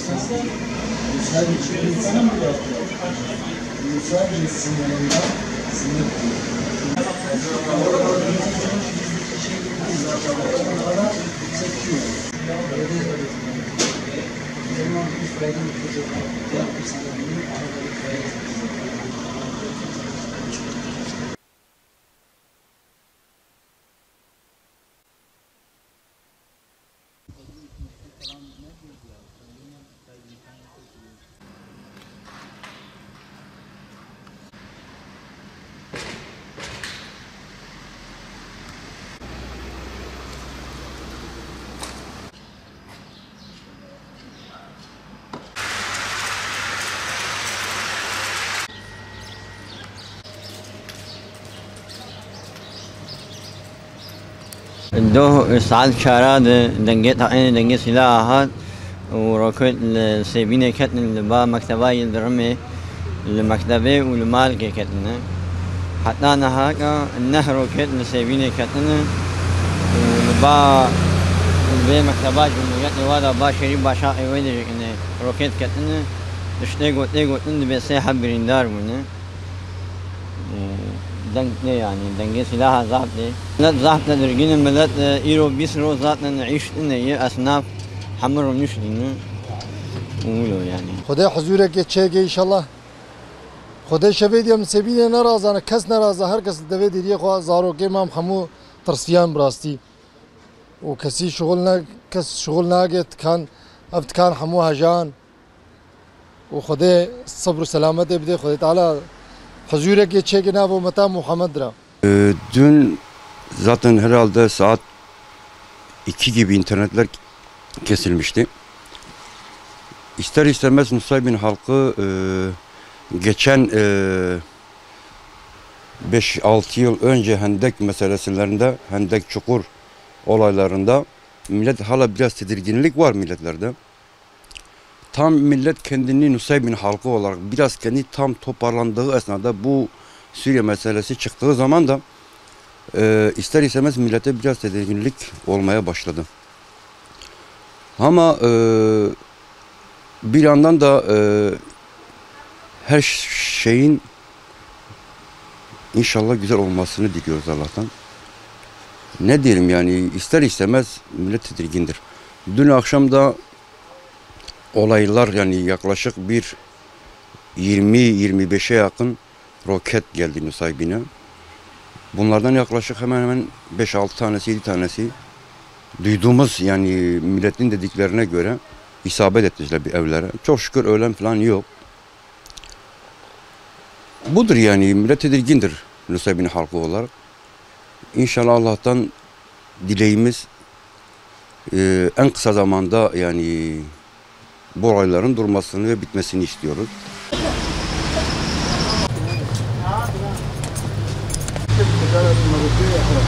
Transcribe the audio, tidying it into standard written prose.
Sadece insana mı yapıyor? Sadece sınırında sınır دو ساعات شاراد دنجت عين دنجت سلاحات وروكت السيبينة كتن لبا مكتبة يدرمي المكتبة والمال كتن حتى نهاك النهر كتن السيبينة كتن ولبا البي مكتبة جمهورية وهذا باشري باشاقي ويدري إنه روكت كتن تشتيقو تن بسيحة بريندار منه دنجت يعني دنجت سلاح زعبتي ملت زعبتنا درجين ملت إيرو بيسرو ذاتنا نعيش إنه أصناف حمر ونشدين ولو يعني خدا حضورك يتشيك إن شاء الله خدا شبيد يوم سبيني نراز أنا كس نراز هر كس دبي ديري خوا زارو كمام حمو ترسيان براستي وكسي شغلنا كس شغلنا جت كان أبد كان حمو هجان وخدا الصبر والسلامة بدي خدا تعالى حضورك يتشيك نابو متى محمد را Dün zaten herhalde saat 2 gibi internetler kesilmişti. İster istemez Nusaybin halkı geçen 5-6 yıl önce Hendek meselelerinde, Hendek Çukur olaylarında millet hala biraz tedirginlik var milletlerde. Tam millet kendini Nusaybin halkı olarak biraz kendi tam toparlandığı esnada bu Suriye meselesi çıktığı zaman da ister istemez millete biraz tedirginlik olmaya başladı. Ama bir yandan da her şeyin inşallah güzel olmasını diliyoruz Allah'tan. Ne diyelim yani ister istemez millet tedirgindir. Dün akşam da olaylar yani yaklaşık bir 20-25'e yakın roket geldi Nusaybin'e. Bunlardan yaklaşık hemen hemen 5-6 tanesi 7 tanesi duyduğumuz yani milletin dediklerine göre isabet ettiler bir evlere. Çok şükür ölen falan yok. Budur yani millet tedirgindir Nusaybin halkı olarak. İnşallah Allah'tan dileğimiz en kısa zamanda yani bu olayların durmasını ve bitmesini istiyoruz.